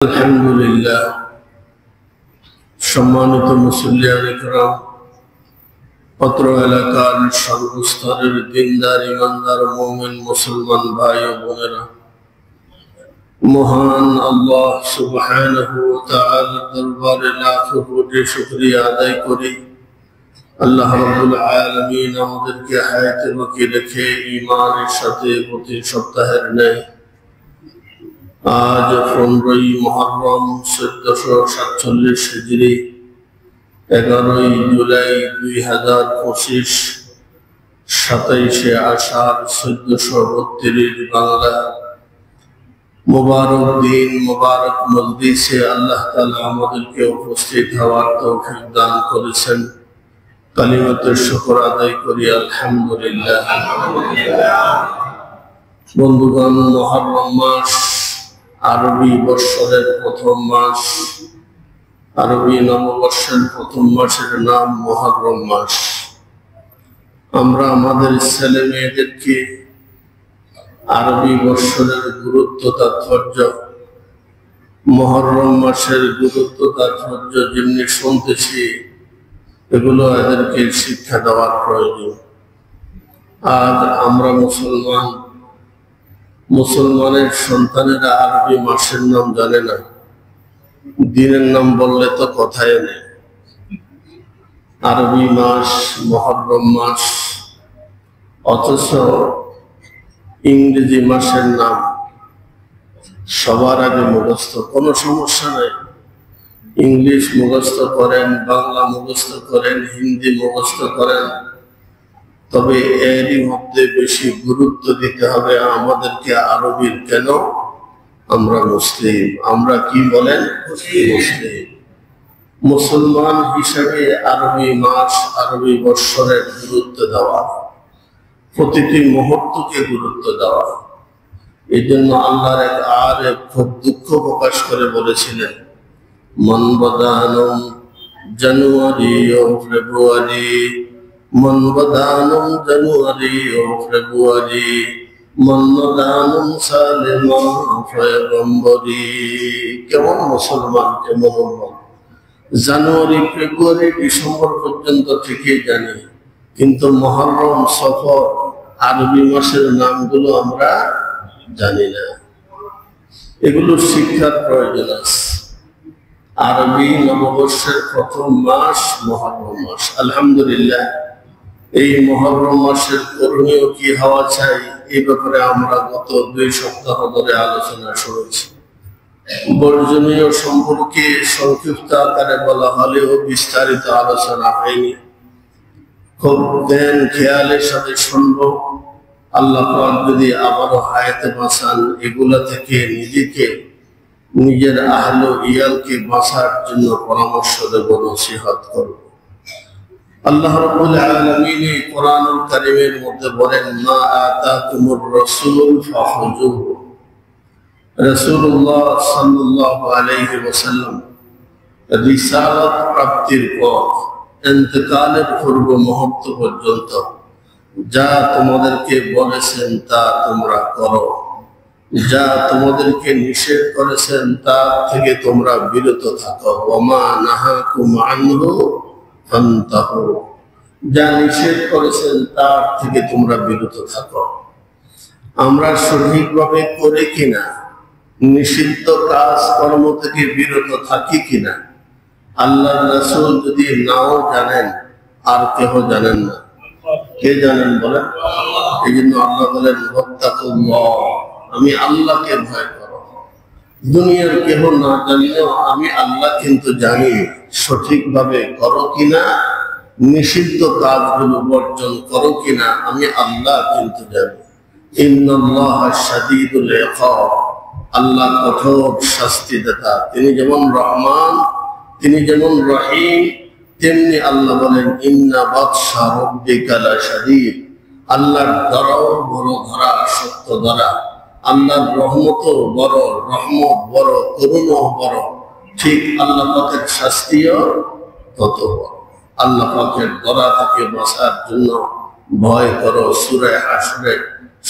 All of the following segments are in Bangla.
আলহামদুলিল্লাহ। সম্মানিত মুসল্লিয়ান ইকরাম, অত্র এলাকার সর্বস্তরের দিনদার ইমানদার মুমিন মুসলমান ভাই ও বোনেরা, মহান আল্লাহ সুবহানাহু ওয়া তাআলার দরবারে লাখো কোটি শুকরিয়া আদায় করি। আল্লাহ রাব্বুল আলামিন আমাদেরকে হায়াতে বাকি রেখে ঈমানের সাথে প্রতি সপ্তাহের ন্যায় আজ 15ই মুহররম 1447 হিজরি 11ই জুলাই 2025 27শে আষাঢ় 1432 বাংলা মুবারক দিন মুবারক মজলিসে আল্লাহ তাআলা আমাদেরকে উপস্থিত হওয়ার তৌফিক দান করেছেন। কালিমাতুশ শুকর আদায় করি আলহামদুলিল্লাহ। বন্ধুগণ, মুহররম মাস আরবি বৎসরের প্রথম মাস, আরবি নববর্ষের প্রথম মাসের নাম মুহররম মাস। আমরা আমাদের ছেলে মেয়েদেরকে আরবি বৎসরের গুরুত্ব তাৎপর্য, মুহররম মাসের গুরুত্ব তাৎপর্য যেমনি শুনতেছি, এগুলো এদেরকে শিক্ষা দেওয়ার প্রয়োজন। আজ আমরা মুসলমানের সন্তানেরা আরবি মাসের নাম জানে না, দিনের নাম বললে তো কথাই নেই। আরবি মাস মুহররম মাস, অথচ ইংরেজি মাসের নাম সবার আগে মুখস্থ। কোনো সমস্যা নেই, ইংলিশ মুখস্থ করেন, বাংলা মুখস্থ করেন, হিন্দি মুখস্থ করেন, তবে এরই মধ্যে বেশি গুরুত্ব দিতে হবে আমাদেরকে আরবির। কেন? আমরা মুসলিম। আমরা কি বলেন? মুসলিম। মুসলমান হিসাবে আরবি মাস, আরবি বৎসরের গুরুত্ব দেওয়া, প্রতিটি মুহূর্তকে গুরুত্ব দেওয়া। এই জন্য আল্লাহর এক আরেফ খুব দুঃখ প্রকাশ করে বলেছিলেন, মন বদানম জানুয়ারি ও ফেব্রুয়ারি, মন বদানম জানুয়ারি ও ফেব্রুয়ারি, মন বদানম সালেমা পয়গম্বরি। কেমন মুসলমান, কেমন জানুয়ারি ফেব্রুয়ারি ডিসেম্বর পর্যন্ত ঠিকই জানি, কিন্তু মুহররম সফর আরবি মাসের নামগুলো আমরা জানি না। এগুলো শিক্ষার প্রয়োজন আছে। আরবি নববর্ষের প্রথম মাস মুহররম মাস। আলহামদুলিল্লাহ, এই মুহররম মাসের করণীয় কি হওয়া চাই, এই ব্যাপারে আমরা গত 2 সপ্তাহ ধরে আলোচনা শুনেছি। বর্জনীয় সম্পর্কে সংক্ষিপ্ত আকারে বলা হলেও বিস্তারিত আলোচনা হয়নি। খুব ধ্যান খেয়ালের সাথে শুনবো। আল্লাহ পাক যদি আবারও হায়াতে বাঁচান, এগুলা থেকে নিজেকে, নিজের আহল ইয়ালকে বাঁচার জন্য পরামর্শ দেব, নসিহত করব। আল্লাহ রাব্বুল আলামিন কোরআনুল কারীমের মধ্যে বলেন, মা আতাকুমুর রাসূল ফাখুযুহু। রাসূলুল্লাহ সাল্লাল্লাহু আলাইহি ওয়াসাল্লাম রিসালাত প্রাপ্তির পর ইন্তেকালের পূর্ব মুহূর্ত পর্যন্ত যা তোমাদেরকে বলেছেন তা তোমরা করো, যা তোমাদেরকে নিষেধ করেছেন তা থেকে তোমরা বিরত থাকো। ওমা নাহাকুম আনহু ফান্তাহু, যা নিষেধ করেছেন তার থেকে তোমরা বিরত থাকো। আমরা সঠিকভাবে করে কিনা, নিষিদ্ধ কাজ কর্ম থেকে বিরত থাকি কিনা, আল্লাহর রাসূল যদি নাও জানেন, আর কেহ জানেন না। কে জানেন বলেন? এই জন্য আল্লাহ বলেন, ওয়াত্তাকুল্লাহ, আমি আল্লাহকে ভয় করো। দুনিয়ার কেহ না জানলেও আমি আল্লাহ কিন্তু জানি। সঠিকভাবে করো কিনা, নিষিদ্ধ কাজগুলো বর্জন করো কিনা, আমি আল্লাহ কিন্তু জানি। ইন্নাল্লাহা শাদীদুল ইকাব, আল্লাহ কঠোর শাস্তিদাতা। তিনি যেমন রহমান, তিনি যেমন রহিম, তেমনি আল্লাহ বলেন, ইন্না বাতশা রাব্বিকা লাশাদীদ, আল্লাহর ধরাও বড় ধরা, সত্য ধরা। আল্লাহর রহমতও বড়, রহমত বড়, করুণাও বড়। ঠিক আল্লাহ পাকের শাস্তিও তত বড়। আল্লাহ পাকের ধরা থেকে বাঁচার জন্য ভয় করো। সূরা হাশরের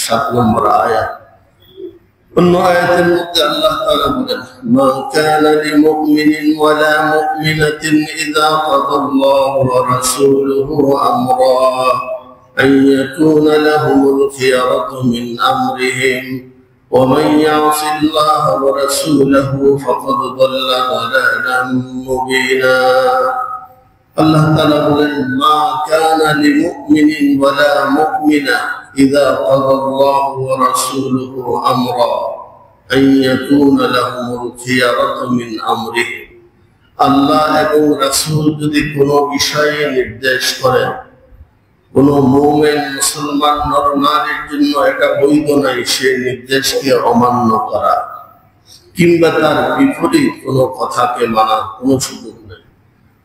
7 নম্বর আয়াত। অন্য আয়াতের মধ্যে আল্লাহ তাআলা বলেন, মা কানা লিমুমিনিন ওয়ালা মুমিনাতিন ইযা কাদাল্লাহু ওয়া রাসূলুহু আমরা আন ইয়াকুনা লাহুমুল খিয়ারাতু মিন আমরিহিম ওয়া মান ইয়াসিল্লাহা ওয়া রাসূলাহু ফাকাদ দাল্লা দালালান মুবিনা। আল্লাহ তাআলা বলেন, মা কানা লিমুমিনিন ওয়ালা মুমিনা ইযা কাদাল্লাহু ওয়া রাসূলুহু আমরা আন ইয়াকুনা লাহুমুল খিয়ারাতু মিন আমরিহিম। আল্লাহ এবং রাসূল যদি কোনো বিষয়ে নির্দেশ করেন, কোন মুমিন মুসলমান নর নারীর জন্য এটা বৈধ নাই সে নির্দেশকে অমান্য করা কিংবা তার বিপরীত কোনো কথাকে মানার কোনো সুযোগ নেই।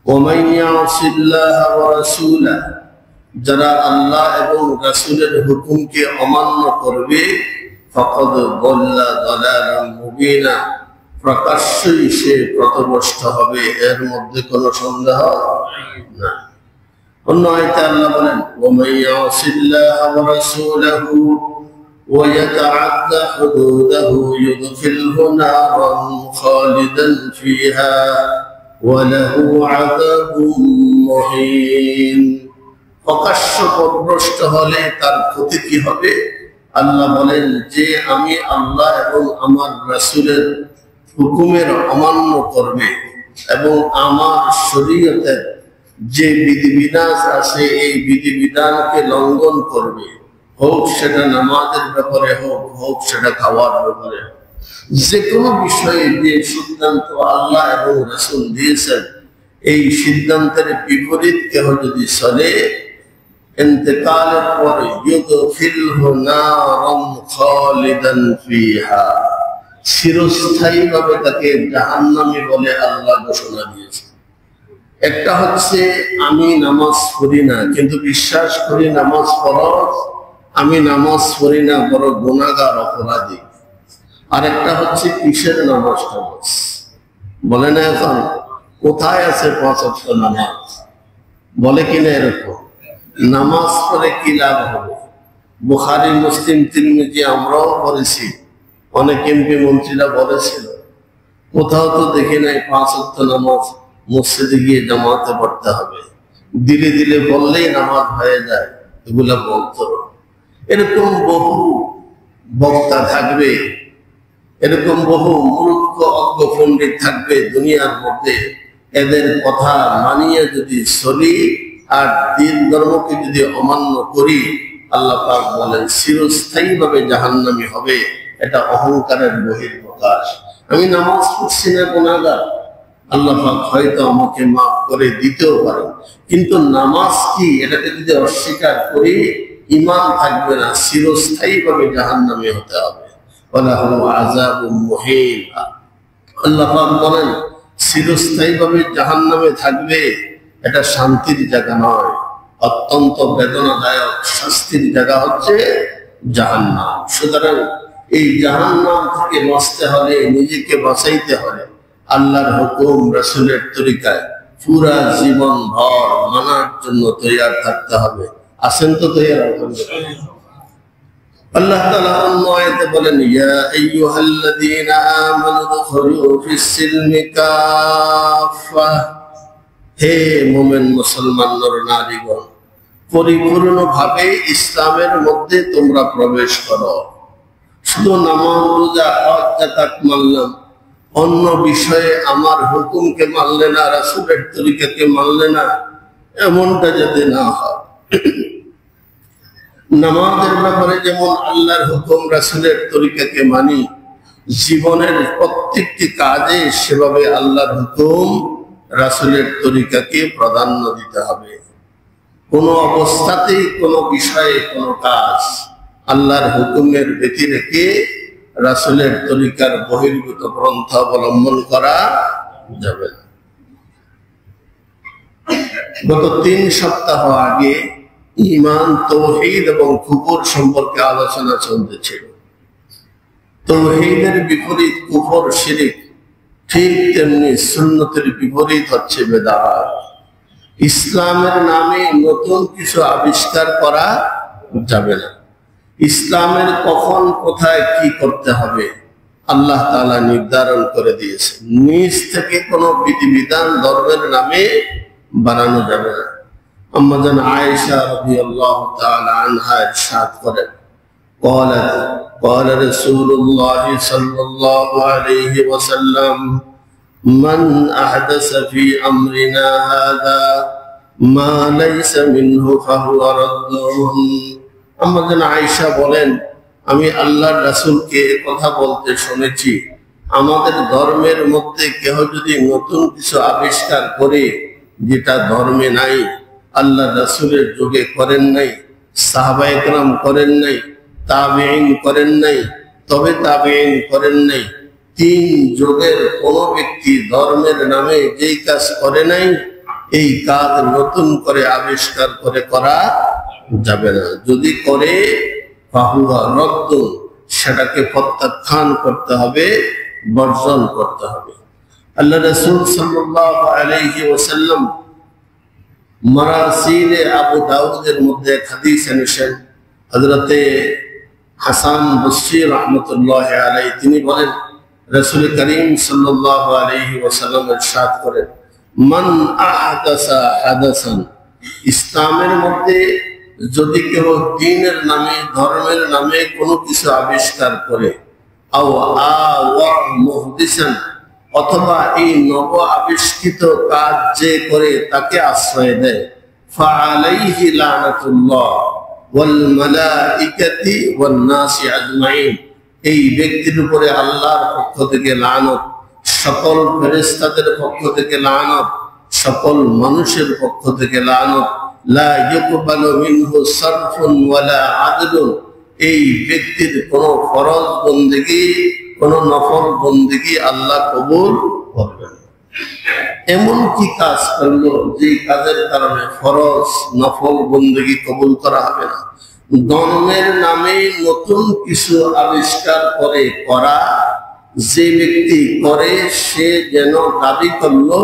ওমান ইয়াসিল্লাহ ওয়া রাসূলা, যারা আল্লাহ এবং রাসূলের হুকুমকে অমান্য করবে, ফাকাদ দাল্লা দালালান মুবিনা, প্রকাশ্যই সে পথভ্রষ্ট হবে, এর মধ্যে কোনো সন্দেহ নাই। অন্য আয়াতে আল্লাহ বলেন, ওমান ইয়াসিল্লাহ ওয়া রাসূলাহু ওয়া ইয়াতাআদ্দা হুদুদাহু ইউদখিলহু নারান খালিদান ফিহা ওয়া লাহু আযাবুম মুহিন। প্রকাশ্য পথভ্রষ্ট হলে তার ক্ষতি কি হবে? আল্লাহ বলেন যে আমি আল্লাহ এবং আমার রাসূলের হুকুমের অমান্য করবে এবং আমার শরীয়তের যে বিধিবিধান আছে এই বিধিবিধানকে লঙ্ঘন করবে, হোক সেটা নামাজের ব্যাপারে হোক সেটা খাওয়ার ব্যাপারে, যে কোনো বিষয়ে যে সিদ্ধান্ত আল্লাহ এবং রাসূল দিয়েছেন এই সিদ্ধান্তের বিপরীত কেহ যদি চলে, ইন্তেকালের পরে ইউদখিলহু নারান খালিদান ফিহা, চিরস্থায়ীভাবে তাকে জাহান্নামী বলে আল্লাহ ঘোষণা দিয়েছে। একটা হচ্ছে আমি নামাজ পড়ি না কিন্তু বিশ্বাস করি নামাজ ফরজ, আমি নামাজ পড়ি না বড় গুনাহগার অপরাধী। আর একটা হচ্ছে কিসের নামাজ টামাজ বলে না, এখন কোথায় আছে 5 ওয়াক্ত নামাজ বলে কিনা, এরকম নামাজ পড়ে কি লাভ হবে? বুখারী মুসলিম তিরমিজি আমরাও পড়েছি, অনেক এমপি মন্ত্রীরা বলেছিল, কোথাও তো দেখি নাই 5 ওয়াক্ত নামাজ মসজিদে গিয়ে জামাতে পড়তে হবে, দিলে দিলে বললেই নামাজ হয়ে যায়, এগুলা বলতো। এরকম বহু বক্তা থাকবে, এরকম বহু মূর্খ অজ্ঞ পণ্ডিত থাকবে দুনিয়ার মধ্যে, এদের কথা মানিয়ে যদি চলি আর দিন ধর্মকে যদি অমান্য করি, আল্লাহ পাক বলেন চিরস্থায়ীভাবে জাহান্নামী হবে। এটা অহংকারের বহিঃপ্রকাশ। আমি নামাজ পড়ছি না গুনাহগার, আল্লাহ পাক হয়তো আমাকে মাফ করে দিতেও পারেন, কিন্তু নামাজ কি এটাকে যদি অস্বীকার করি ঈমান থাকবে না, চিরস্থায়ীভাবে জাহান্নামী হতে হবে। ওয়ালাহু আযাবুম মুহিন। আল্লাহ পাক বলেন চিরস্থায়ীভাবে জাহান্নামে থাকবে, এটা শান্তির জায়গা নয়, অত্যন্ত বেদনাদায়ক শাস্তির জায়গা হচ্ছে জাহান্নাম। সুতরাং এই জাহান্নাম থেকে বাঁচতে হলে, নিজেকে বাঁচাইতে হলে আল্লাহর হুকুম রাসূলের তরিকায় পুরা জীবন ভর মানার জন্য তৈয়ার থাকতে হবে। আছেন তো তৈয়ার? আল্লাহ তাআলা অন্য আয়াতে বলেন, ইয়া আইয়ুহাল্লাযীনা আমানু দুখুলু ফিস-সিলমি কাফা, হে মুমিন মুসলমান নর নারীগণ, পরিপূর্ণভাবে ইসলামের মধ্যে তোমরা প্রবেশ করো। শুধু নামাজ রোজা হজ যাকাত মানলাম, অন্য বিষয়ে আমার হুকুমকে মানলে না, রাসূলের তরিকাকে মানলে না, এমনটা যাতে না হয়। নামাজের ব্যাপারে যেমন আল্লাহর হুকুম রাসূলের তরিকাকে মানি, জীবনের প্রত্যেকটি কাজে সেভাবে আল্লাহর হুকুম রাসূলের তরিকাকে প্রাধান্য দিতে হবে। কোনো অবস্থাতেই কোনো বিষয়ে কোনো কাজ আল্লাহর হুকুমের ব্যতি রেখে রাসূলের তরিকার বহির্ভূত গ্রন্থ অবলম্বন করা যাবে না। গত 3 সপ্তাহ আগে ঈমান, তাওহীদ এবং কুফর সম্পর্কে আলোচনা চলতেছিল। তাওহীদের বিপরীত কুফর শিরক, ঠিক তেমনি সুন্নতের বিপরীত হচ্ছে বেদাত। ইসলামের নামে নতুন কিছু আবিষ্কার করা যাবে না। ইসলামের কখন কোথায় কি করতে হবে আল্লাহ তাআলা নির্ধারণ করে দিয়েছেন। নিজ থেকে কোনো বিধিবিধান ধর্মের নামে বানানো যাবে না। আম্মা জান আয়েশা রাদিয়াল্লাহু তাআলা আনহা ইরশাদ করেন, قال رسول الله صلى الله عليه وسلم من أحدث في أمرنا هذا ما ليس منه فهو رد। আম্মা জান আয়েশা বলেন, আমি আল্লাহর রাসূলকে কথা বলতে শুনেছি, আমাদের ধর্মের মধ্যে কেউ যদি নতুন কিছু আবিষ্কার করে যেটা ধর্মে নাই, আল্লাহ রাসূলের যুগে করেন নাই, সাহাবায়ে কেরাম করেন নাই, তাবেঈন করেন নাই, তবে তাবেঈন করেন নাই, তিন যুগের কোন ব্যক্তি ধর্মের নামে যেই কাজ করে নাই, এই কাজ নতুন করে আবিষ্কার করে করা যাবে না। যদি করে ফাহুয়া রদ্দ, সেটাকে প্রত্যাখ্যান করতে হবে, বর্জন করতে হবে। আল্লাহ রাসূল সাল্লাল্লাহু আলাইহি ওয়াসাল্লাম মারাসিলে আবু দাউদের মধ্যে এক হাদিস এনেছেন। হযরতে হাসান বসরি রাহমাতুল্লাহি আলাইহি তিনি বলেন, রাসূল করিম সাল্লাল্লাহু আলাইহি ওয়াসাল্লাম ইরশাদ করেন, মান আহদাসা হাদাসান, ইসলামের মধ্যে যদি কেউ দ্বীনের নামে ধর্মের নামে কোনো কিছু আবিষ্কার করে, আও আওয়া মুহদিসান, অথবা এই নব আবিষ্কৃত কাজ যে করে তাকে আশ্রয় দেয়, ফাআলাইহি লানাতুল্লাহ ওয়াল মালাইকাতি ওয়ান নাসি আজমাইন, এই ব্যক্তির উপরে আল্লাহর পক্ষ থেকে লানত, সকল ফেরেশতাদের পক্ষ থেকে লানত, সকল মানুষের পক্ষ থেকে লানত। লা ইউকবালু মিনহু সারফুন ওয়ালা আদলুন, এই ব্যক্তির কোনো ফরজ বন্দেগী কোন নফল বন্দেগী আল্লাহ কবুল করবেন। এমন কি কাজ করলো যে কাজের কারণে ফরজ নফল বন্দেগী কবুল করা হবে না? ধর্মের নামে নতুন কিছু আবিষ্কার করে করা যে ব্যক্তি করে, সে যেন দাবি করলো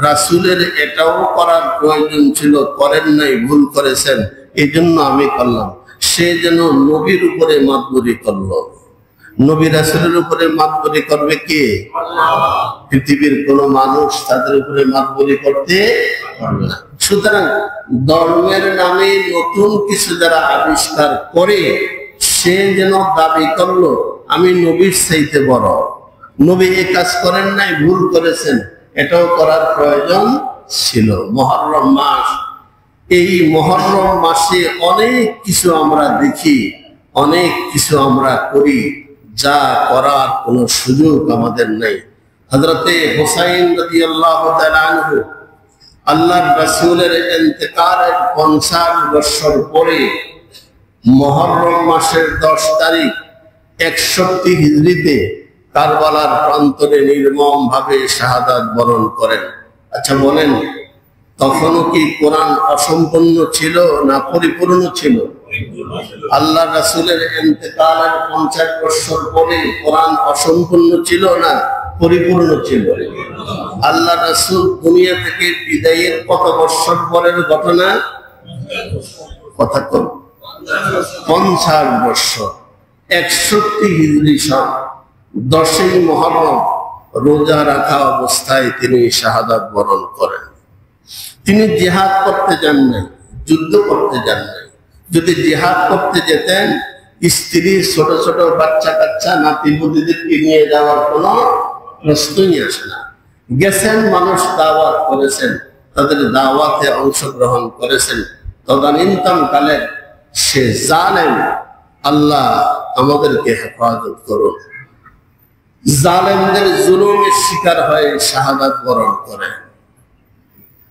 রাসূলের এটাও করার প্রয়োজন ছিল, করেন নাই, ভুল করেছেন, এই জন্য আমি করলাম, সে যেন নবীর উপরে মাতবরি করলো। নবী রাসূলের উপরে মাতবরি করবে কে? পৃথিবীর কোন মানুষ তাদের উপরে মাতবরি করতে পারবে না। সুতরাং ধর্মের নামে নতুন কিছু যারা আবিষ্কার করে, সে যেন দাবি করলো আমি নবীর চাইতে বড়, নবী এই কাজ করেন নাই, ভুল করেছেন, এটাও করার প্রয়োজন ছিল। মুহররম মাস, এই মুহররম মাসে অনেক কিছু আমরা দেখি, অনেক কিছু আমরা করি যা করার কোনো সুযোগ আমাদের নেই। হযরতে হুসাইন রাদিয়াল্লাহু তাআলা আনহু আল্লাহর রাসূলের ইন্তেকালের 50 বছর পরে মুহররম মাসের 10 তারিখ 61 হিজরিতে কারবালার প্রান্তরে নির্মম ভাবে শাহাদাত বরণ করেন। আচ্ছা বলেন, তখনও কি কোরআন অসম্পূর্ণ ছিল না পরিপূর্ণ ছিল? আল্লাহ রাসূলের ইন্তেকালের 50 বছর পরে কোরআন অসম্পূর্ণ ছিল না পরিপূর্ণ ছিল? আল্লাহ রাসূল দুনিয়া থেকে বিদায়ের কত বছর পরের ঘটনা? কথা কম, 50 বছর। 61 হিজরি সন 10ই মুহররম রোজা রাখা অবস্থায় তিনি শাহাদাত বরণ করেন। তিনি জিহাদ করতে যান নাই, যুদ্ধ করতে যান নাই। যদি জিহাদ করতে যেতেন, স্ত্রী, ছোট ছোট বাচ্চা কাচ্চা, নাতি বুদ্ধিদেরকে নিয়ে যাওয়ার কোনো প্রশ্নই আসে না। গেছেন, মানুষ দাওয়াত করেছেন, তাদের দাওয়াতে অংশগ্রহণ করেছেন। তদানীন্তন কালে সে জালেম, আল্লাহ আমাদেরকে হেফাজত করুন, জালেমদের জুলুমের শিকার হয়ে শাহাদাত বরণ করেন।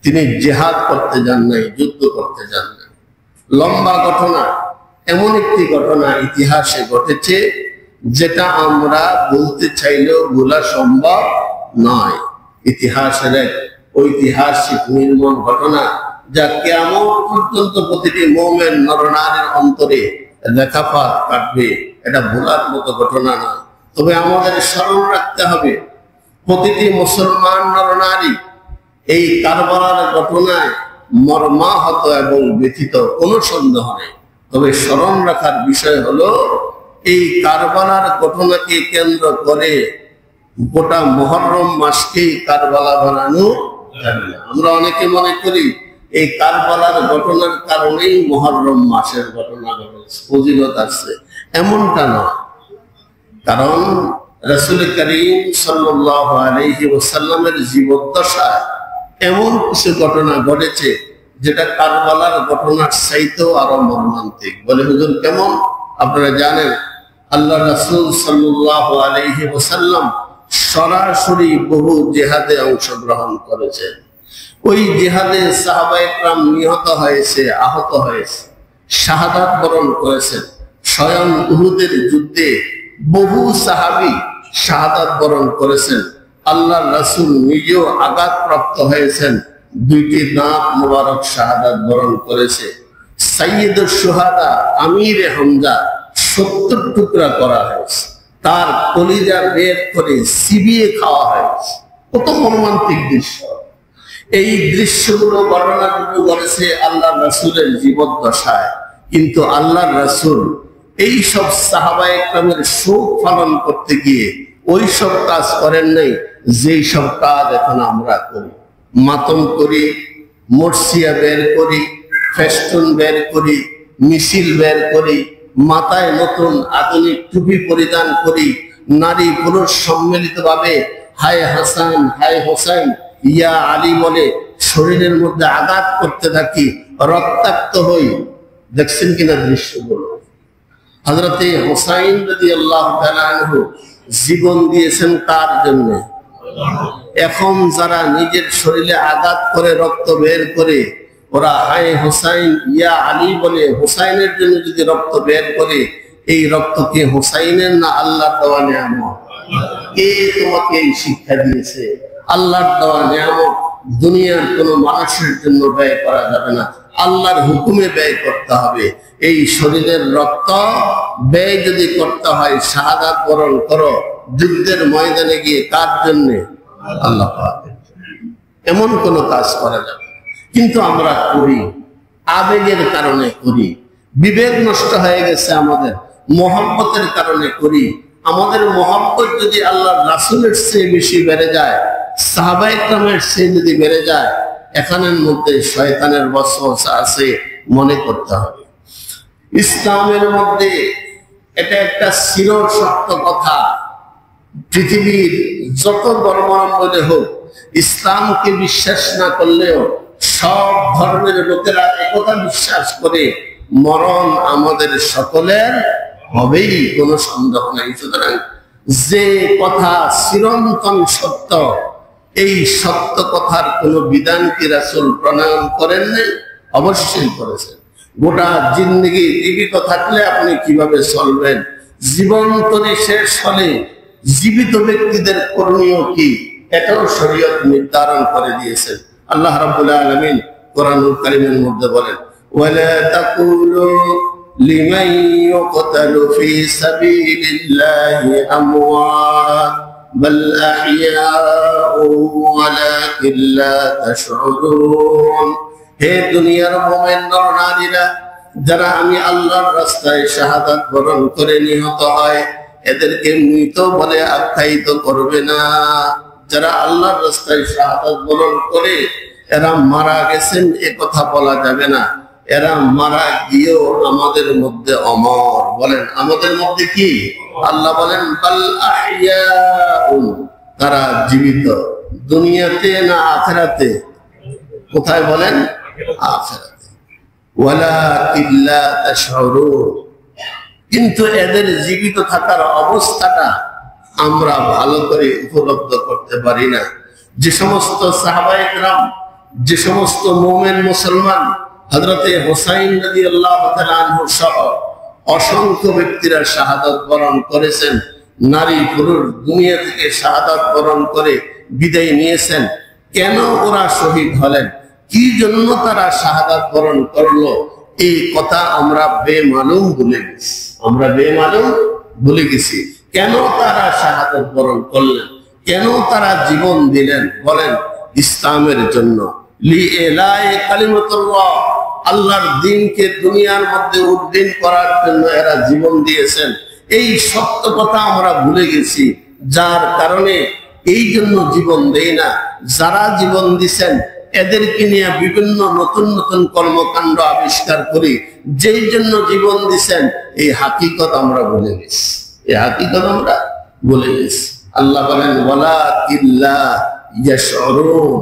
তিনি জিহাদ করতে যান নাই, যুদ্ধ করতে যান নাই। লম্বা ঘটনা, এমন একটি ঘটনা ইতিহাসে ঘটেছে যেটা আমরা বলতে চাইলেও ভোলা সম্ভব নয়। ইতিহাসের এক ঐতিহাসিক নির্মম ঘটনা, যা কিয়ামত পর্যন্ত প্রতিটি মুমিন নরনারীর অন্তরে লেখাপাত কাটবে। এটা ভোলার মতো ঘটনা না, তবে আমাদের স্মরণ রাখতে হবে, প্রতিটি মুসলমান নরনারী এই কারবালার ঘটনায় মর্মাহত এবং ব্যথিত, কোনো সন্দেহ নেই। তবে স্মরণ রাখার বিষয় হলো এই কারবালার ঘটনাকে কেন্দ্র করে গোটা মুহররম মাসকেই কারবালা বানানো যাবে না। আমরা অনেকে মনে করি এই কারবালার ঘটনার কারণেই মুহররম মাসের ঘটনা ঘটেছে, ফজিলত আছে, এমনটা নয়। কারণ রাসূল করিম সাল্লাল্লাহু আলাইহি ওয়াসাল্লামের জীবদ্দশায় এমন কিছু ঘটনা ঘটেছে যেটা কারবালার ঘটনার চাইতেও আরো মর্মান্তিক। বলে হুজুর কেমন? আপনারা জানেন আল্লাহ রাসূল সাল্লাল্লাহু আলাইহি ওয়াসাল্লাম সরাসরি বহু জিহাদে অংশগ্রহণ করেছেন। ওই জিহাদে সাহাবায়ে কেরাম নিহত হয়েছে, আহত হয়েছে, শাহাদাত বরণ করেছেন। স্বয়ং উহুদের যুদ্ধে বহু সাহাবী শাহাদাত বরণ করেছেন। আল্লাহর রাসূল নিজেও আঘাতপ্রাপ্ত হয়েছেন, দুইটি দাঁত মোবারক শাহাদাত বরণ করেছে। সাইয়্যিদুশ শুহাদা আমিরে হামজা 70 টুকরা করা হয়েছে, তার কলিজা বের করে চিবিয়ে খাওয়া হয়েছে। কত মর্মান্তিক দৃশ্য! এই দৃশ্যগুলো ঘটনাগুলো ঘটেছে আল্লাহর রাসূলের জীবদ্দশায়, কিন্তু আল্লাহর রাসূল এই সব সাহাবায়ে কেরামের শোক পালন করতে গিয়ে ওই সব কাজ করেন নাই যেই সব কাজ এখন আমরা করি। মাতম করি, মরসিয়া বের করি, ফেস্টুন বের করি, মিছিল বের করি, মাথায় নতুন আধুনিক টুপি পরিধান করি, নারী পুরুষ সম্মিলিতভাবে হায় হাসান হায় হোসেন ইয়া আলী বলে শরীরের মধ্যে আঘাত করতে থাকি, রক্তাক্ত হই। দেখছেন কিনা দৃশ্যগুলো? হযরতে হুসাইন রাদিয়াল্লাহু তাআলা আনহু জীবন দিয়েছেন কার জন্য? এখন যারা নিজের শরীরে আঘাত করে রক্ত বের করে ওরা হায় হুসাইন ইয়া আলী বলে হুসাইনের জন্য যদি রক্ত বের করে, এই রক্ত কি হুসাইনের না আল্লাহর দেওয়া নিয়ামত? কে তোমাকে এই শিক্ষা দিয়েছে? আল্লাহর দেওয়া নিয়ামত দুনিয়ার কোন মানুষের জন্য ব্যয় করা যাবে না, আল্লাহর হুকুমে ব্যয় করতে হবে। এই শরীরের রক্ত ব্যয় যদি করতে হয়, শাহাদাত বরণ করো যুদ্ধের ময়দানে গিয়ে, কার জন্য? আল্লাহ পাকের জন্য। এমন কোন কাজ করা যাবে, কিন্তু আমরা করি আবেগের কারণে করি, বিবেক নষ্ট হয়ে গেছে আমাদের, মহব্বতের কারণে করি। আমাদের মহব্বত যদি আল্লাহর রাসূলের চেয়ে বেশি বেড়ে যায়, সাহাবায়ে কেরামের চেয়ে যদি বেড়ে যায়, এখানের মধ্যে শয়তানের ওয়াসওয়াসা আছে, মনে করতে হবে। ইসলামের মধ্যে এটা একটা চির সত্য কথা, পৃথিবীর যত ধর্মাবলম্বী হোক, ইসলামকে বিশ্বাস না করলেও সব ধর্মের লোকেরা একথা বিশ্বাস করে, মরণ আমাদের সকলের হবেই, কোনো সন্দেহ নাই। সুতরাং যে কথা চিরন্তন সত্য, এই সত্য কথার কোন বিধান কি রাসূল প্রণয়ন করেন নাই? অবশ্যই করেছেন। গোটা জিন্দেগি জীবিত থাকলে আপনি কিভাবে চলবেন, জীবন তরি শেষ হলে জীবিত ব্যক্তিদের করণীয় কি, এটাও শরীয়ত নির্ধারণ করে দিয়েছেন। আল্লাহ রাব্বুল আলামিন কোরআনুল কারীমের মধ্যে বলেন, ওয়ালা তাকুলু লিমান ইউকতালু ফি সাবিলিল্লাহি আমওয়াত বাল আহইয়াউ ওয়ালাকিন লা তাশউরুন। হে দুনিয়ার মুমিন নর নারীরা, যারা আমি আল্লাহর রাস্তায় শাহাদাত বরণ করে নিহত হয়, এদেরকে মৃত বলে আখ্যায়িত করবে না। যারা আল্লাহর রাস্তায় শাহাদাত বরণ করে এরা মারা গেছেন এ কথা বলা যাবে না, এরা মারা গিয়েও আমাদের মধ্যে অমর। বলেন আমাদের মধ্যে কি? আল্লাহ বলেন বাল আহইয়াউ, তারা জীবিত। দুনিয়াতে না আখিরাতে? কোথায় বলেন? আখিরাতে। ওয়ালাকিন লা তাশউরুন, কিন্তু এদের জীবিত থাকার অবস্থাটা আমরা ভালো করে উপলব্ধ করতে পারি না। যে সমস্ত সাহাবায়ে কেরাম, যে সমস্ত মুমিন মুসলমান হযরতে হুসাইন রাদিয়াল্লাহু তাআলা আনহু সহ অসংখ্য ব্যক্তিরা শাহাদাত বরণ করেছেন, নারী পুরুষ দুনিয়া থেকে শাহাদাত বরণ করে বিদায় নিয়েছেন। কেন ওরা শহীদ হলেন, কি জন্য তারা শাহাদাত বরণ করলো, এই কথা আমরা বেমালুম ভুলে গেছি। আমরা বেমালুম ভুলে গেছি। কেন তারা শাহাদাত বরণ করলেন, কেন তারা জীবন দিলেন? বলেন ইসলামের জন্য, লিইলাই কালিমাতুল্লাহ, আল্লাহর দ্বীনকে দুনিয়ার মধ্যে উদ্দিন করার জন্য এরা জীবন দিয়েছেন। এই সত্য কথা আমরা ভুলে গেছি, যার কারণে এই জন্য জীবন দেই না। যারা জীবন দিচ্ছেন এদেরকে নিয়ে বিভিন্ন নতুন নতুন কর্মকাণ্ড আবিষ্কার করি, যেই জন্য জীবন দিচ্ছেন এই হাকিকত আমরা ভুলে গেছি। এই হাকিকত আমরা ভুলে গেছি। আল্লাহ বলেন ওয়ালাকিল্লা ইয়াশউরুন,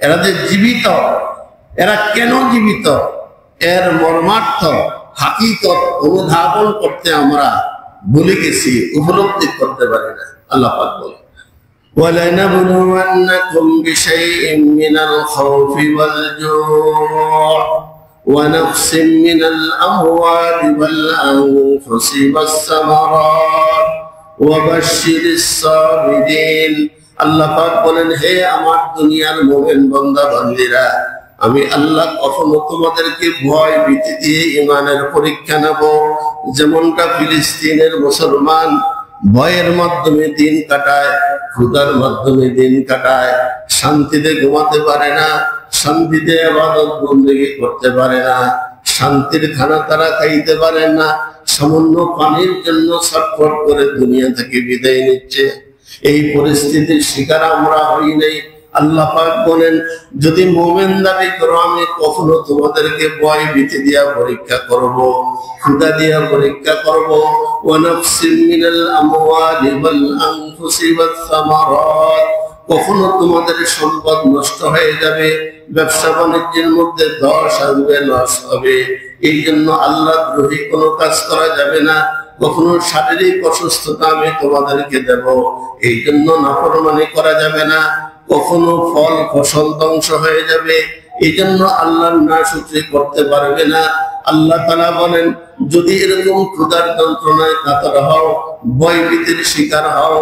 এরা যে জীবিত, এরা কেন জীবিত, এর মর্মার্থ হাকিকত অনুধাবন করতে আমরা ভুলে গেছি, উপলব্ধি করতে পারি না। আল্লাহ পাক বলেন وَلَنَبْلُوَنَّكُمْ بِشَيْءٍ مِّنَ الْخَوْفِ وَالْجُوعِ وَنَقْصٍ مِّنَ الْأَمْوَالِ وَالْأَنفُسِ وَالثَّمَرَاتِ وَبَشِّرِ الصَّابِرِينَ। আল্লাহ পাক বলেন, হে আমার দুনিয়ার মুমিন বান্দা বান্দীরা, আমি আল্লাহ কখনো তোমাদেরকে ভয় ভীতি দিয়ে ঈমানের পরীক্ষা নেব। যেমনটা ফিলিস্তিনের মুসলমান ভয়ের মাধ্যমে দিন কাটায়, ক্ষুধার মাধ্যমে দিন কাটায়, শান্তিতে ঘুমাতে পারে না, শান্তিতে ইবাদত বন্দেগী করতে পারে না, শান্তির খানা তারা খাইতে পারে না, সামান্য পানির জন্য ছটফট করে দুনিয়া থেকে বিদায় নিচ্ছে। এই পরিস্থিতির শিকার আমরা হই নাই। আল্লাহ পাক বলেন, যদি মুমিন দাবি করো আমি কখনো তোমাদেরকে ভয় ভীতি দিয়া পরীক্ষা করব, ক্ষুধা দিয়া পরীক্ষা করব, ওয়া নাফসিন মিনাল আমওয়ালি ওয়াল আনফুসি ওয়াস সামারাত, কখনো তোমাদের সম্পদ নষ্ট হয়ে যাবে, ব্যবসা বাণিজ্যের মধ্যে ধস আসবে, লস হবে। এই জন্য আল্লাহ দ্রোহী কোনো কাজ করা যাবে না। কখনো শারীরিক অসুস্থতা আমি তোমাদেরকে দেব, এই জন্য নাফরমানি করা যাবে না। কখনো ফল ফসল ধ্বংস হয়ে যাবে, এই জন্য আল্লাহর নাশুকরি করতে পারবে না। আল্লাহ তাআলা বলেন, যদি এরকম ক্ষুধার যন্ত্রণায় কাতর হও, ভয়ভীতির শিকার হও,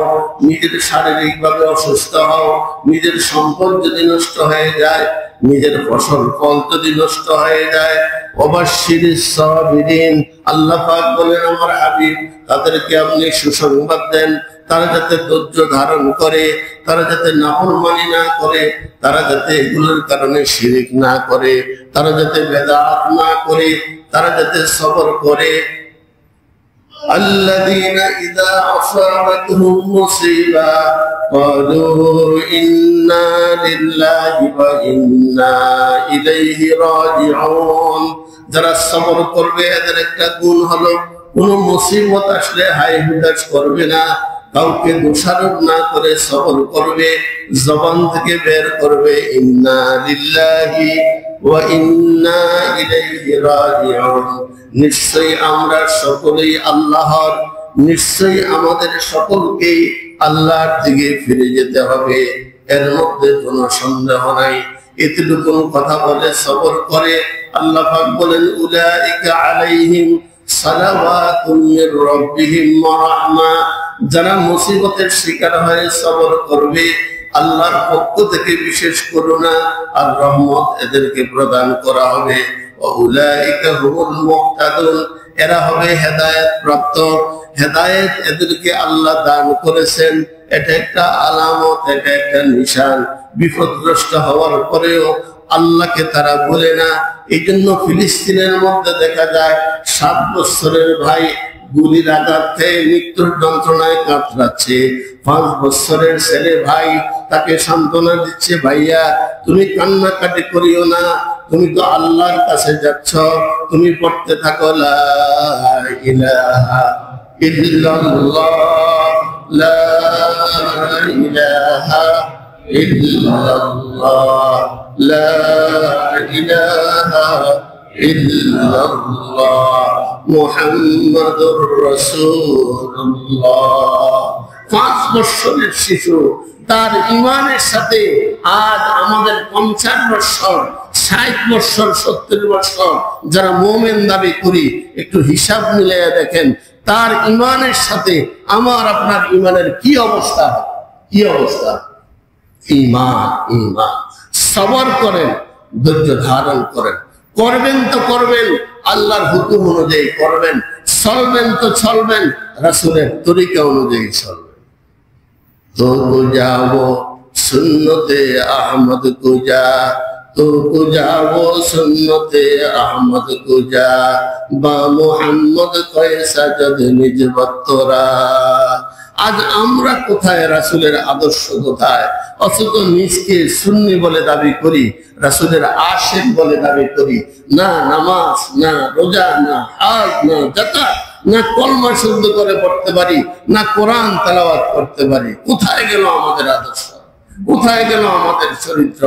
নিজের শারীরিক ভাবে অসুস্থ হও, নিজের সম্পদ যদি নষ্ট হয়ে যায়, নিজের ফসল ফল যদি নষ্ট হয়ে যায়, ওয়াবাশশিরিস সাবিরিন, আল্লাহ পাক বলেন আমার হাবিব তাদেরকে আপনি সুসংবাদ দেন, তারা যাতে ধৈর্য ধারণ করে, তারা যাতে নাফরমানি না করে, তারা যাতে এগুলোর কারণে শিরক না করে, তারা যাতে বেদাত না করে, তারা যাতে সবর করে। আল্লাযীনা ইযা আসাবাতহুম মুসিবা ক্বালু ইন্না লিল্লাহি ওয়া ইন্না ইলাইহি রাজিউন, যারা সবর করবে এদের একটা গুণ হলো কোন মুসিবত আসলে হায় হুতাশ করবে না, কাউকে দোষারোপ না করে সবর করবে, জবান থেকে বের করবে ইন্না লিল্লাহি ওয়া ইন্না ইলাইহি রাজিউন, নিশ্চয়ই আমরা সকলেই আল্লাহর, নিশ্চয়ই আমাদের সকলকে আল্লাহর দিকে ফিরে যেতে হবে, এর মধ্যে কোনো সন্দেহ নাই। এতটুকু কথা বলে সবর করে আল্লাহ পাক বলেন উলাইকা আলাইহিম সালাওয়াতুম মির রাব্বিহিম ওয়া রাহমা, যারা মুসিবতের শিকার হয়ে সবর করবে আল্লাহর পক্ষ থেকে বিশেষ করুণা আর রহমত এদেরকে প্রদান করা হবে। উলাইকা হুমুল মুহতাদুন, এরা হবে হেদায়েত প্রাপ্ত। হেদায়েত এদেরকে আল্লাহ দান করেছেন, এটা একটা আলামত, এটা একটা নিশান। বিপদগ্রস্ত হওয়ার পরেও আল্লাহকে তারা ভুলে না। এই জন্য ফিলিস্তিনের মধ্যে দেখা যায় 7 বছরের ভাই গুলির আঘাত খেয়ে মৃত্যুর যন্ত্রণায় কাতরাচ্ছে। 5 বছরের ছেলে ভাই তাকে সান্ত্বনা দিচ্ছে, ভাইয়া তুমি কান্নাকাটি করিও না, তুমি তো আল্লাহর কাছে যাচ্ছ, তুমি পড়তে থাকো লা ইলাহা ইল্লাল্লাহ, লা ইলাহা ইল্লাল্লাহ, লা ইলাহা ইল্লাল্লাহ মুহাম্মাদুর রাসূলুল্লাহ। 5 বছরের শিশু তার ঈমানের সাথে আজ আমাদের 50 বছর, 60 বছর, 70 বছর যারা মুমিন দাবি করি, একটু হিসাব মিলিয়ে দেখেন তার ঈমানের সাথে আমার আপনার ঈমানের কি অবস্থা, কি অবস্থা। ঈমান, ঈমান। সবর করেন, ধৈর্য ধারণ করেন, করবেন তো করবেন আল্লাহর হুকুম অনুযায়ী করবেন, চলবেন তো চলবেন রাসূলের তরিকা অনুযায়ী চলবেন। তো যাবো সুন্নতে আহমদ কুজা, तो कुजा वो सुन्नते अहमद कुजा बा मुहम्मद कैसा जद निज बत्तरा। আজ আমরা কোথায়, রাসূলের আদর্শ কোথায়? অথচ নিজকে সুন্নি বলে দাবি করি, রাসূলের আশিক বলে দাবি করি। না নামাজ, না রোজা, না হজ, না যাকাত, না কলমা শুদ্ধ করে পড়তে পারি, না কোরআন তেলাওয়াত করতে পারি। কোথায় গেল আমাদের আদর্শ? কোথায় গেল আমাদের চরিত্র?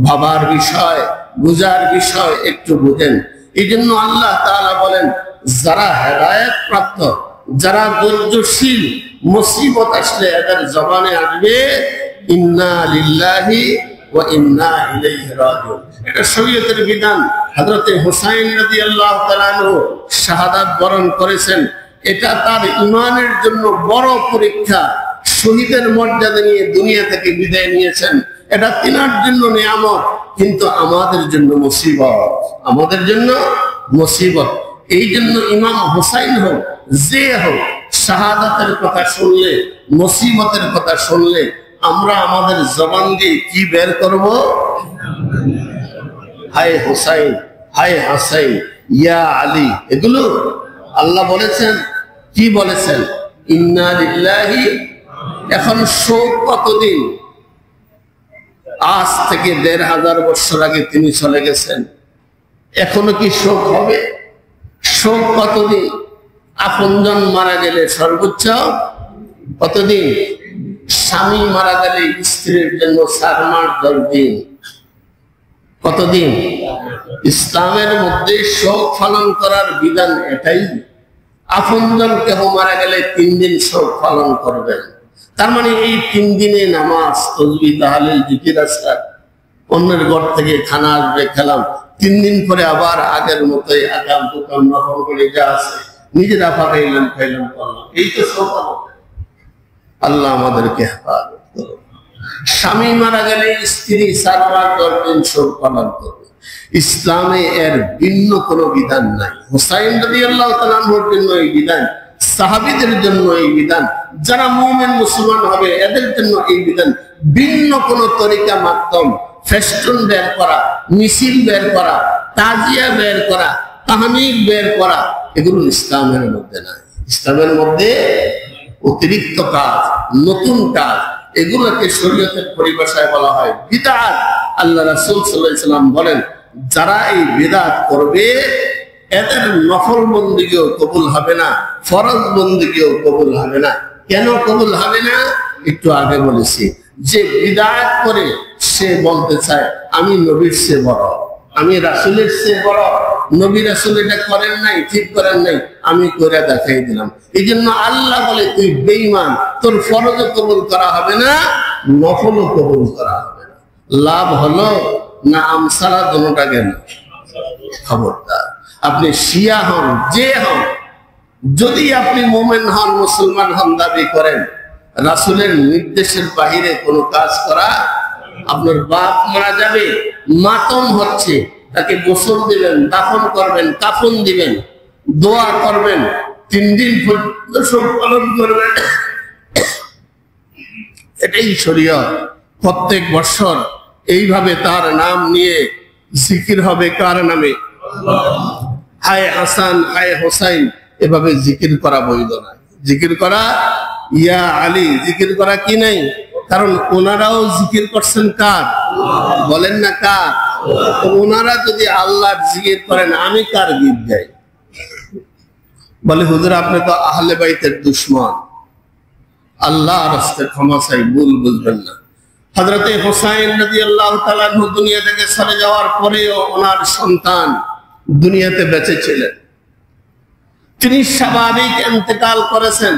ভাবার বিষয়, বুঝার বিষয়, একটু বুঝেন। এই জন্য আল্লাহ তাআলা বলেন, যারা হেদায়েত প্রাপ্ত, যারা ধৈর্যশীল, মুসিবত আসলে এদের জবানে আসবে ইন্না লিল্লাহি ওয়া ইন্না ইলাইহি রাজিউন। এটা শরীয়তের বিধান। হযরত হুসাইন রাদিয়াল্লাহু তাআলা আনহু শাহাদাত বরণ করেছেন। এটা তার ঈমানের জন্য বড় পরীক্ষা। শহীদের মর্যাদা নিয়ে দুনিয়া থেকে বিদায় নিয়েছেন। এটা তিনার জন্য নিয়ামত, কিন্তু আমাদের জন্য মুসিবত, আমাদের জন্য মুসিবত। এই জন্য ইমাম হুসাইন হোক, যে হোক, শাহাদাতের কথা শুনলে, মুসিবতের কথা শুনলে আমরা আমাদের জবান দিয়ে কি বের করব? হায় হুসাইন, হায় হাসাইন, ইয়া আলী। এগুলো আল্লাহ বলেছেন। কি বলেছেন? ইন্না লিল্লাহি। এখন শোক কতদিন? আজ থেকে ১৫০০ বছর আগে তিনি চলে গেছেন। এখনো কি শোক হবে? শোক কতদিন? আপনজন মারা গেলে সর্বোচ্চ কতদিন? স্বামী মারা গেলে স্ত্রীর জন্য ৪ মাস ১০ দিন। কতদিন? ইসলামের মধ্যে শোক পালন করার বিধান এটাই। আপনজন কেহ মারা গেলে ৩ দিন শোক পালন করবেন। তার মানে এই ৩ দিনে নামাজ, তাসবিহ, তাহলিল, জিকির, আজকার। অন্যের ঘর থেকে খানা আসবে, খেলাম। ৩ দিন পরে আবার আগের মতোই আগাম দোকান নকল করে যা আছে নিজেরা পাকাইলাম, খাইলাম, করলাম। এই তো শোক। আল্লাহ আমাদেরকে হেফাজত করুন। স্বামী মারা গেলে স্ত্রী ৪ মাস ১০ দিন শোক পালন করবে। ইসলামে এর ভিন্ন কোনো বিধান নাই। হুসাইন রাদিয়াল্লাহু তাআলা আনহুর জন্য এই বিধান, সাহাবীদের জন্য এই বিধান, যারা মুমিন মুসলমান হবে এদের জন্য এই বিধান। ভিন্ন কোনো তরিকা, মাধ্যম, ফেস্টুন বের করা, মিছিল বের করা, তাজিয়া বের করা, তাহনিক বের করা, এগুলো ইসলামের মধ্যে নাই। ইসলামের মধ্যে অতিরিক্ত কাজ, নতুন কাজ, এগুলোকে শরীয়তের পরিভাষায় বলা হয় বিদআত। আল্লাহ রাসূল সাল্লাল্লাহু আলাইহি ওয়াসাল্লাম বলেন, যারা এই বিদআত করবে এদের নফল বন্দেগীও কবুল হবে না, ফরজ বন্দেগীও কবুল হবে না। কেন কবুল হবে না? একটু আগে বলেছি যে বিদআত করে সে বলতে চায় আমি নবীর চেয়ে বড়, আমি রাসূলের চেয়ে বড়। নবী রাসূল এটা করেন নাই, ঠিক করেন নাই, আমি করে দেখাই দিলাম। এই জন্য আল্লাহ বলে তুই বেঈমান, তোর ফরজও কবুল করা হবে না, নফলও কবুল করা হবে না। লাভ হলো না আমসালা দোনোটা গেল। খবরদার, আপনি শিয়া হন, যে হন, যদি আপনি মুমিন হন, মুসলমান হন দাবি করেন, রাসূলের নির্দেশের বাহিরে কোনো কাজ করা। আপনার বাপ মারা যাবে, মাতম হচ্ছে, তাকে গোসল দিবেন, দাফন করবেন, কাফন দিবেন, দোয়া করবেন, ৩ দিন পর্যন্ত শোক পালন করবেন। এটাই শরীয়ত। প্রত্যেক বছর এইভাবে তার নাম নিয়ে জিকির হবে। কার নামে? হায় হাসান, হায় হোসাইন, এভাবে জিকির করা বৈধ নয়। জিকির করা, ইয়া আলী জিকির করা কি নাই? কারণ ওনারাও জিকির করছেন কার? বলেন না কার? ওনারা যদি আল্লাহর জিকির করেন, আমি কার গীত গাই? বলে হুজুর আপনি তো আহলে বাইতের দুশমন। আল্লাহর রাস্তায় ক্ষমা চাই, ভুল বুঝবেন না। হযরত হুসাইন রাদিয়াল্লাহু তাআলা আনহু দুনিয়া থেকে চলে যাওয়ার পরেও ওনার সন্তান দুনিয়াতে বেঁচে ছিলেন। তিনি স্বাভাবিক ইন্তেকাল করেছেন।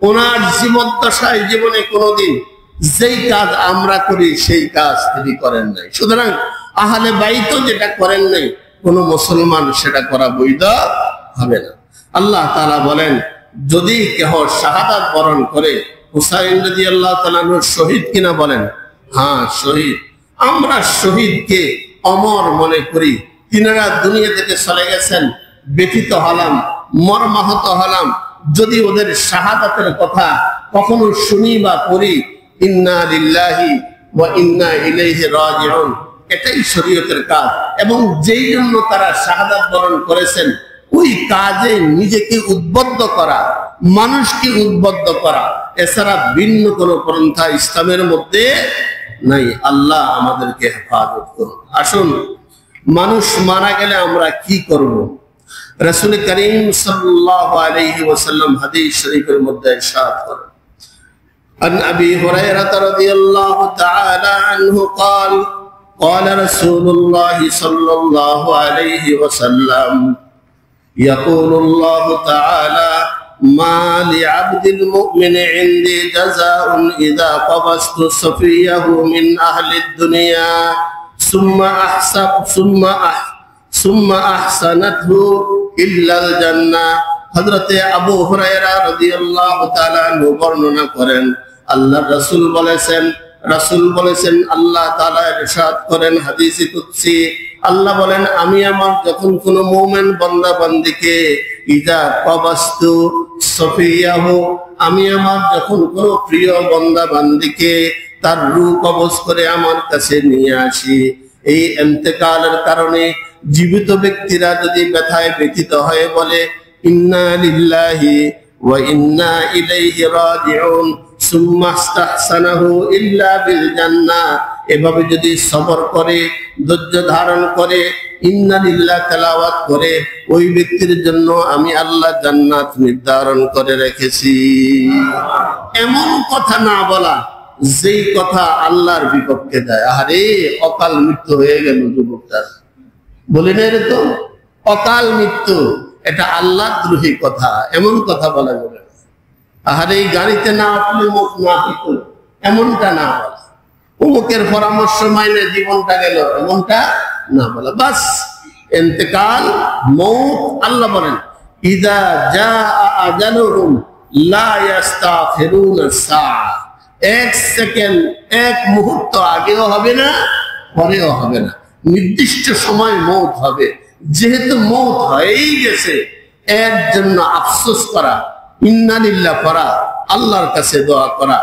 ওনার জীবদ্দশায় জীবনে কোনোদিন যেই কাজ আমরা করি সেই কাজ তিনি করেন নাই। সুতরাং আহলে বাইতও যেটা করেন নাই, কোন মুসলমান সেটা করা বৈধ হবে না। আল্লাহ তাআলা বলেন, যদি কেহ শাহাদাত বরণ করে, হুসাইন রাদিয়াল্লাহু তাআলা শহীদ কিনা? বলেন হ্যাঁ শহীদ। আমরা শহীদকে অমর মনে করি। তিনারা দুনিয়া থেকে চলে গেছেন, ব্যথিত হলাম, মর্মাহত হলাম যদি ওদের শাহাদাতের কথা কখনো শুনি বা পড়ি। ইন্না লিল্লাহি ওয়া ইন্না ইলাইহি রাজিউন, এটাই শরীয়তের কাজ। এবং যেই জন্য তারা শাহাদাত বরণ করেছেন ওই কাজে নিজেকে উদ্বুদ্ধ করা, মানুষকে উদ্বুদ্ধ করা, এছাড়া ভিন্ন কোনো পন্থা ইসলামের মধ্যে নাই। আল্লাহ আমাদেরকে হেফাজত করুন। আসুন, মানুষ মারা গেলে আমরা কি করব? রাসূল করিম সাল্লাল্লাহু আলাইহি ওয়াসাল্লাম হাদিস শরীফের মধ্যে ইরশাদ করেন, عن أبي هريرة رضي الله تعالى عنه قال قال رسول الله صلى الله عليه وسلم يقول الله تعالى ما لعبد المؤمن عندي جزاء إذا قبضت صفيه من أهل الدنيا ثم أحسنته إلا الجنة। হযরতে আবু হুরায়রা রাদিয়াল্লাহু তাআলা আনহু বর্ণনা করেন, আল্লাহ রাসূল বলেছেন আল্লাহ তাআলা ইরশাদ করেন হাদিসে কুদসি, আল্লাহ বলেন আমি আমার যখন কোন মুমিন বান্দা বান্দিকে ইজা কবাস্তু সফিয়াহু, আমি আমার যখন কোন প্রিয় বান্দা বান্দিকে তার রূহ কবজ করে আমার কাছে নিয়ে আসি, এই ইন্তেকালের কারণে জীবিত ব্যক্তিরা যদি ব্যথায় ব্যথিত হয়ে বলে ইন্না লিল্লাহি ওয়া ইন্না ইলাইহি রাজিউন সুম্মা ইস্তাহসানাহু ইল্লা বিল জান্নাহ, এভাবে যদি সবর করে, ধৈর্য ধারণ করে, ইন্না লিল্লাহ তেলাওয়াত করে, ওই ব্যক্তির জন্য আমি আল্লাহ জান্নাত নির্ধারণ করে রেখেছি। এমন কথা না বলা যেই কথা আল্লাহর বিপক্ষে যায়। আরে অকাল মৃত্যু হয়ে গেল যুবকটার, বলি না তো অকাল মৃত্যু, এটা আল্লাহ দ্রোহী কথা, এমন কথা বলা যাবে না। আরে এই গাড়িতে না আপনি মুখ না পিত, এমনটা না বলা। অমুকের পরামর্শ মাইনে জীবনটা গেল, এমনটা না বলা। বাস ইন্তেকাল মউত, আল্লাহ বলেন ইযা জাআ আজালুহুম লা ইস্তাখিরুনা সাআ, এক সেকেন্ড, এক মুহূর্ত আগেও হবে না পরেও হবে না, নির্দিষ্ট সময় মউত হবে। যেহেতু মউত হয়েই গেছে, এর জন্য আফসোস করা, ইন্না লিল্লাহ করা, আল্লাহর কাছে দোয়া করা,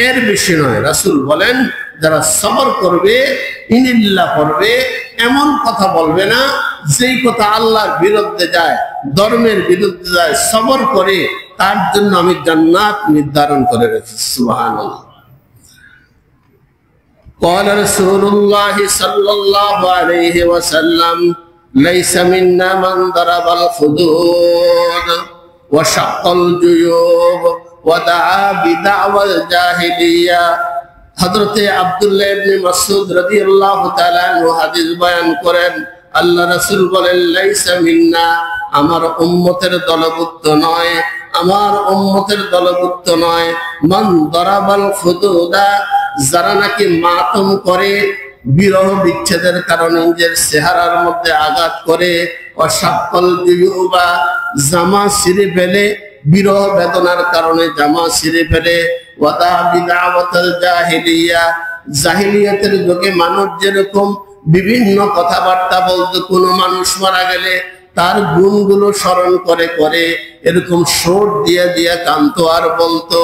এর বেশি নয়। রাসূল বলেন যারা সবর করবে, ইন্নালিল্লাহ করবে, এমন কথা বলবে না যেই কথা আল্লাহর বিরুদ্ধে যায়, ধর্মের বিরুদ্ধে যায়, সবর করে, তার জন্য আমি জান্নাত নির্ধারণ করে রেখেছি। সুবহানাল্লাহ। قال رسول الله صلى الله عليه وسلم ليس منا من ضرب الخدود وشق الجيوب ودعا بدعوى الجاهلية। হযরতে আব্দুল্লাহ ইবনে মাসউদ রাদিয়াল্লাহু তাআলা আনহু হাদিস বয়ান করেন, আল্লাহ রাসূল বলেন লাইসা মিন্না, আমার উম্মতের দলভুক্ত নয়, আমার উম্মতের দলভুক্ত নয়, মান দারাবাল খুদুদা, যারা নাকি মাতম করে, বিরহ বিচ্ছেদের কারণে নিজের চেহারার মধ্যে আঘাত করে, অসাক্কল জুয়ুবা, জামা ছিঁড়ে ফেলে, বিরহ বেদনার কারণে জামা ছিঁড়ে ফেলে, ওয়াদা বিদাওয়াতাল জাহিলিয়া, জাহিলিয়াতের যুগে মানুষ যেরকম বিভিন্ন কথাবার্তা বলতো, কোন মানুষ মারা গেলে তার গুণগুলো স্মরণ করে করে এরকম সুর দিয়ে দিয়ে কানতো আর বলতো,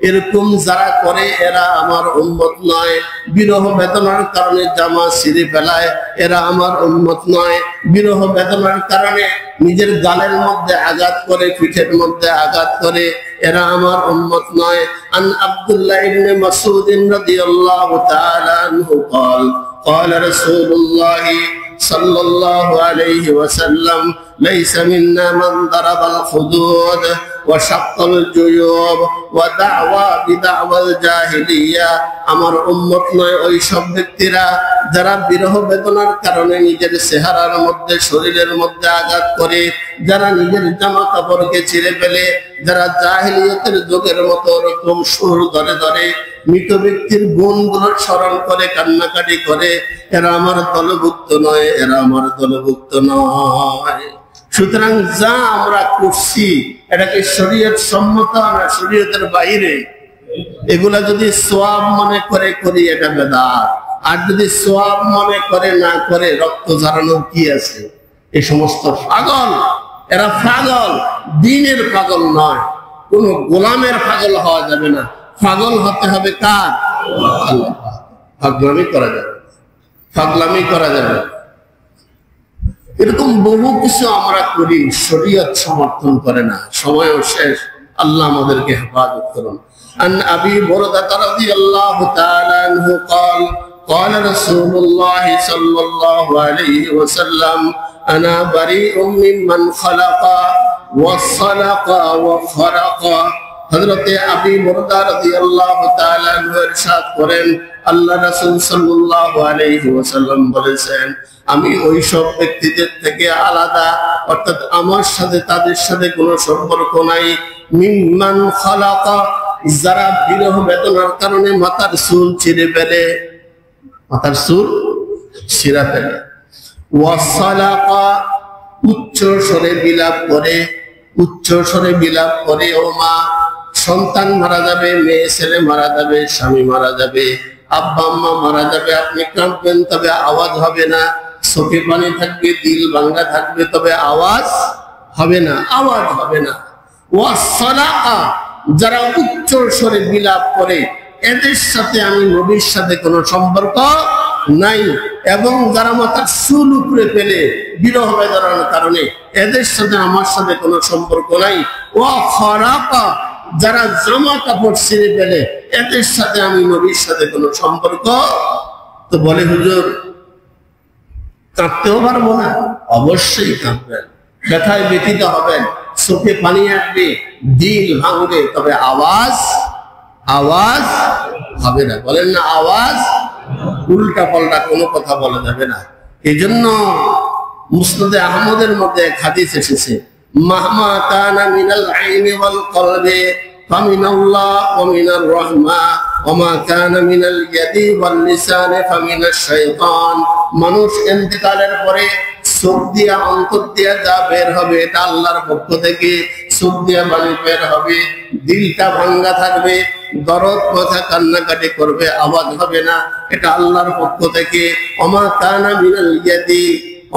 এরকম যারা করে এরা আমার উম্মত নয়। বিরহ বেদনার কারণে জামা ছিঁড়ে ফেলায়, এরা আমার উম্মত নয়। বিরহ বেদনার কারণে নিজের গালের মধ্যে আঘাত করে, পিঠের মধ্যে আঘাত করে, এরা আমার উম্মত নয়। আন আব্দুল্লাহ ইবনে মাসউদ রাদিয়াল্লাহু তাআলা আনহু قال قال رسول الله صلى الله عليه وسلم ليس منا من ضرب الخدود وشق الجيوب ودعوى بدعوى الجاهلية। আমার উম্মত নয় ওই সব ব্যক্তিরা যারা বিরহ বেদনার কারণে নিজের চেহারার মধ্যে, শরীরের মধ্যে আঘাত করে, যারা নিজের জামা কাপড়কে ছিঁড়ে ফেলে, যারা জাহিলিয়াতের যুগের মতো এরকম সুর ধরে ধরে মৃত ব্যক্তির গুণগুলো স্মরণ করে কান্নাকাটি করে, এরা আমার দলভুক্ত নয়, এরা আমার দলভুক্ত নয়। সুতরাং যা আমরা করছি এটাকে শরীয়ত সম্মত না শরীয়তের বাইরে, এগুলা যদি সওয়াব মনে করে করি এটা বেদাত, আর যদি সওয়াব মনে করে না করে রক্ত ঝরানোর কি আছে? এই সমস্ত পাগল, এরা পাগল, দ্বীনের পাগল নয়, কোন গোলামের পাগল হওয়া যাবে না। পাগল হতে হবে কার? আল্লাহ। পাগলামি করা যাবে, পাগলামি করা যাবে। এরকম বহু কিছু আমরা করি, শরীয়ত সমর্থন করে না। সময়ও শেষ, আল্লাহ আমাদেরকে হেফাজত করুন। আন আবি বুরদা রাদিয়াল্লাহু তাআলা আনহু قال قال رسول الله صلى الله عليه وسلم انا بريء ممن خلق وخلق وخرق। হযরতে আবি বুরদা রাদিয়াল্লাহু তাআলা আনহু ইরশাদ করেন, আল্লাহ রাসূল সাল্লাল্লাহু আলাইহি ওয়াসাল্লাম বলেছেন, আমি ওই সব ব্যক্তিদের থেকে আলাদা, অর্থাৎ আমার সাথে তাদের সাথে কোনো সম্পর্ক নাই। মিম্মান খালাকা, যারা বিরহ বেদনার কারণে মাথার চুল ছিঁড়ে ফেলে, মাথার চুল ছিঁড়া ফেলে। ওয়াসালাকা, উচ্চ স্বরে বিলাপ করে, উচ্চ স্বরে বিলাপ করে। ও মা, সন্তান মারা যাবে, মেয়ে ছেলে মারা যাবে, স্বামী মারা যাবে, আব্বা আম্মা মারা যাবে, আপনি কাঁদবেন, তবে আওয়াজ হবে না। চোখে পানি থাকবে, দিল ভাঙ্গা থাকবে, তবে আওয়াজ হবে না, আওয়াজ হবে না। ওয়াসালাকা, যারা উচ্চ স্বরে বিলাপ করে, এদের সাথে আমি নবীর সাথে কোনো সম্পর্ক নাই। এবং যারা মাথার চুল উপরে ফেলে বিরহ বেদনার কারণে, এদের সাথে আমার সাথে কোনো সম্পর্ক নাই। ওয়াখারাকা, যারা জামা কাপড় ছিঁড়ে ফেলে, এদের সাথে আমি নবীর সাথে কোনো সম্পর্ক। তো বলে হুজুর, কাঁদতেও পারবো না? অবশ্যই কাঁদবেন, ব্যথায় ব্যথিত হবেন, চোখে পানি আসবে, দিল ভাঙবে, তবে আওয়াজ আওয়াজ হবে না। বলেন না আওয়াজ, উল্টা পাল্টা কোনো কথা বলা যাবে না। এই জন্য মুসনাদে আহমদের মধ্যে এক হাদিস এসেছে, মাহমা কানা মিনাল আইনি ওয়াল কলবি ফামিনাল্লাহ ওয়া মিনার রাহমা ওয়া মা কানা মিনাল ইয়াদি ওয়াল লিসানি ফামিনাশ শাইতান। মানুষ ইন্তেকালের পরে চোখ দিয়া, অন্তর দিয়া যা বের হবে এটা আল্লাহর পক্ষ থেকে। চোখ দিয়া পানি বের হবে, দিলটা ভাঙ্গা থাকবে, দরদ, মাথা কান্নাকাটি করবে, আওয়াজ হবে না, এটা আল্লাহর পক্ষ থেকে। ওমা কানা মিনাল ইয়াদি,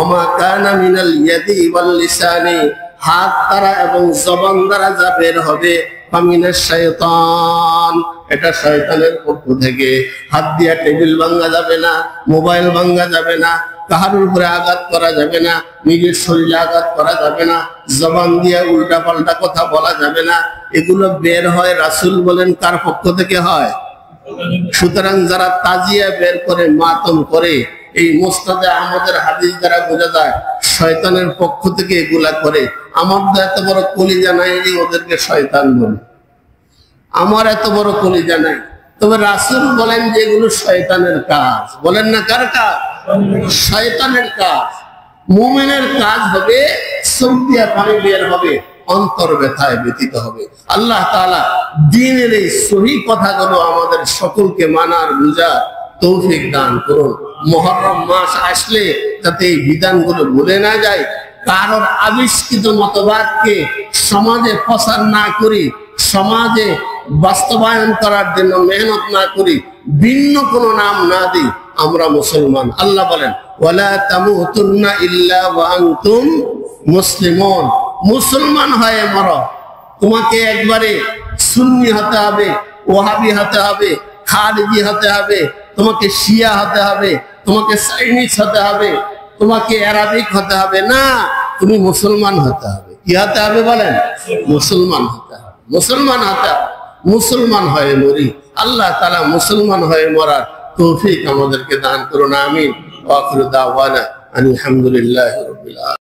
ওমা কানা মিনাল ইয়াদি ওয়াল লিসানি, হাত দ্বারা এবং জবান দ্বারা যা বের হবে, ফামিনাশ শাইতান, এটা শয়তানের পক্ষ থেকে। হাত দিয়া টেবিল ভাঙা যাবে না, মোবাইল ভাঙা যাবে না, কাহার উপরে আঘাত করা যাবে না, নিজের শরীরে আঘাত করা যাবে না, জবান দিয়ে উল্টা পাল্টা কথা বলা যাবে না। এগুলো বের হয়, রাসূল বলেন, কার পক্ষ থেকে হয়? সুতরাং যারা তাজিয়া বের করে, মাতম করে, এই মুসনাদে আহমদের হাদিস দ্বারা বোঝা যায় শয়তানের পক্ষ থেকে এগুলা করে। আমার তো এত বড় কলিজা নাই যে ওদেরকে শয়তান বলে, আমার এত বড় কলিজা নাই। তবে রাসূল বলেন যে এগুলো শয়তানের কাজ। বলেন না কার কাজ? শয়তানের কাজ। মুমিনের কাজ হবে চোখ দিয়া পানি বের হবে, অন্তর ব্যথায় ব্যথিত হবে। আল্লাহ তাআলা দ্বীনের এই সহিহ কথাগুলো আমাদের সকলকে মানার বুঝার তৌফিক দান করুন। মুহররম মাস আসলে যাতে এই বিধানগুলো ভুলে না যায়, কারোর আবিষ্কৃত মতবাদকে সমাজে প্রচার না করি, সমাজে বাস্তবায়ন করার জন্য মেহনত না করি, ভিন্ন কোনো নাম না দিই, আমরা মুসলমান। আল্লাহ বলেন, ওয়ালা তামুতুন্না ইল্লা ওয়া আনতুম মুসলিমুন। মুসলমান হয়ে মরো। তোমাকে একবারে সুন্নি হতে হবে, ওয়াহাবি হতে হবে, খারিজি হতে হবে, তোমাকে শিয়া হতে হবে, তোমাকে চাইনিজ হতে হবে, তোমাকে আরবিক হতে হবে না, তুমি মুসলমান হতে হবে। কি হতে হবে বলেন? মুসলমান হতে হবে, মুসলমান হতে হবে। মুসলমান হয়ে মরি। আল্লাহ তাআলা মুসলমান হয়ে মরার তৌফিক আমাদেরকে দান করুন। আমিন। ওয়া আখিরু দাওয়ানা আলহামদুলিল্লাহি রাব্বিল আলামিন।